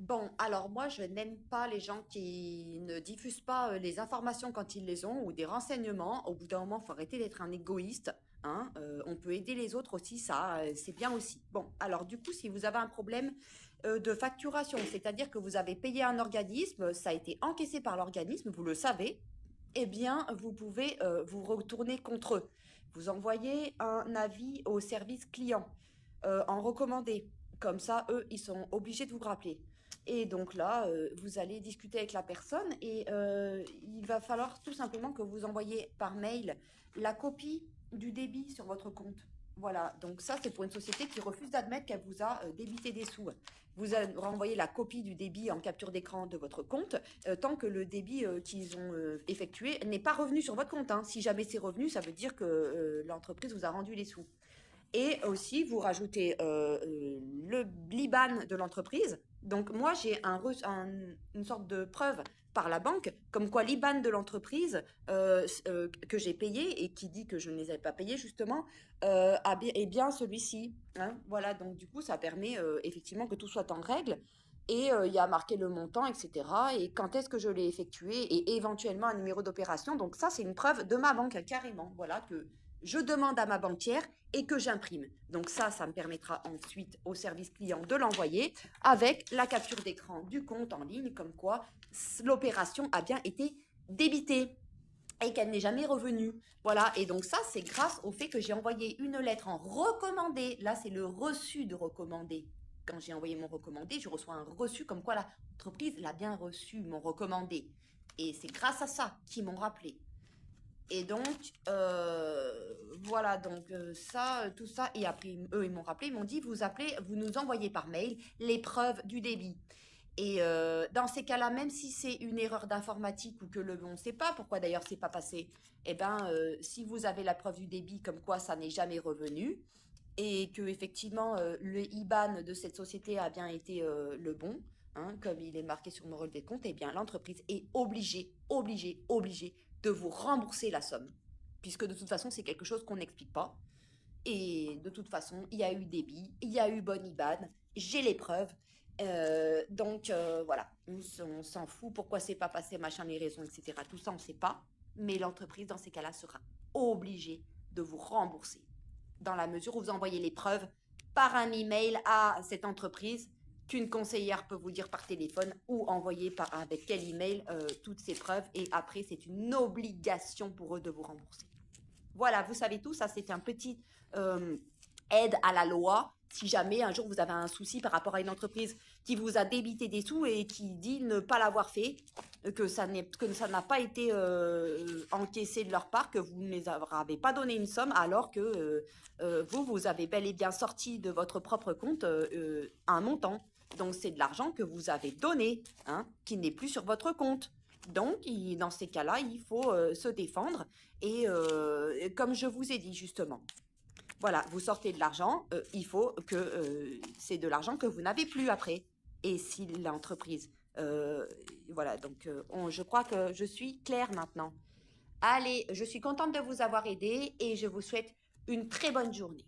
Bon, alors moi, je n'aime pas les gens qui ne diffusent pas les informations quand ils les ont ou des renseignements. Au bout d'un moment, il faut arrêter d'être un égoïste, hein. On peut aider les autres aussi, ça, c'est bien aussi. Bon, alors du coup, si vous avez un problème de facturation, c'est-à-dire que vous avez payé un organisme, ça a été encaissé par l'organisme, vous le savez, eh bien, vous pouvez vous retourner contre eux. Vous envoyez un avis au service client en recommandé. Comme ça, eux, ils sont obligés de vous rappeler. Et donc là, vous allez discuter avec la personne et il va falloir tout simplement que vous envoyiez par mail la copie du débit sur votre compte. Voilà, donc ça c'est pour une société qui refuse d'admettre qu'elle vous a débité des sous. Vous renvoyez la copie du débit en capture d'écran de votre compte tant que le débit qu'ils ont effectué n'est pas revenu sur votre compte, hein. Si jamais c'est revenu, ça veut dire que l'entreprise vous a rendu les sous. Et aussi, vous rajoutez le l'IBAN de l'entreprise. Donc, moi, j'ai une sorte de preuve par la banque, comme quoi l'IBAN de l'entreprise que j'ai payé et qui dit que je ne les avais pas payés, justement, est bien celui-ci, hein. Voilà, donc du coup, ça permet effectivement que tout soit en règle. Et il y a marqué le montant, etc. Et quand est-ce que je l'ai effectué et éventuellement un numéro d'opération. Donc ça, c'est une preuve de ma banque, carrément. Voilà, que je demande à ma banquière et que j'imprime. Donc ça me permettra ensuite au service client de l'envoyer avec la capture d'écran du compte en ligne, comme quoi l'opération a bien été débitée et qu'elle n'est jamais revenue. Voilà, et donc ça, c'est grâce au fait que j'ai envoyé une lettre en recommandé. Là, c'est le reçu de recommandé. Quand j'ai envoyé mon recommandé, je reçois un reçu comme quoi l'entreprise l'a bien reçu, mon recommandé. Et c'est grâce à ça qu'ils m'ont rappelé. Et donc, voilà, donc ça, tout ça, et après, eux, ils m'ont rappelé, ils m'ont dit, vous appelez, vous nous envoyez par mail les preuves du débit. Et dans ces cas-là, même si c'est une erreur d'informatique ou que on ne sait pas pourquoi d'ailleurs c'est pas passé, eh ben, si vous avez la preuve du débit comme quoi ça n'est jamais revenu et que effectivement le IBAN de cette société a bien été le bon, hein, comme il est marqué sur mon relevé de compte, eh bien l'entreprise est obligée de vous rembourser la somme, puisque de toute façon c'est quelque chose qu'on n'explique pas. Et de toute façon, il y a eu débit, il y a eu bon IBAN, j'ai les preuves. Donc voilà, on s'en fout, pourquoi c'est pas passé, machin, les raisons, etc. Tout ça, on ne sait pas. Mais l'entreprise, dans ces cas-là, sera obligée de vous rembourser. Dans la mesure où vous envoyez les preuves par un email à cette entreprise qu'une conseillère peut vous dire par téléphone ou envoyer avec quel email toutes ces preuves. Et après, c'est une obligation pour eux de vous rembourser. Voilà, vous savez tout, ça c'était un petit euh, aide à la loi. Si jamais un jour vous avez un souci par rapport à une entreprise qui vous a débité des sous et qui dit ne pas l'avoir fait, que ça n'a pas été encaissé de leur part, que vous ne les avez pas donné une somme, alors que vous avez bel et bien sorti de votre propre compte un montant. Donc c'est de l'argent que vous avez donné, hein, qui n'est plus sur votre compte. Donc, dans ces cas-là, il faut se défendre. Et comme je vous ai dit justement, voilà, vous sortez de l'argent, il faut que c'est de l'argent que vous n'avez plus après. Et si l'entreprise, euh, voilà, donc je crois que je suis claire maintenant. Allez, je suis contente de vous avoir aidé et je vous souhaite une très bonne journée.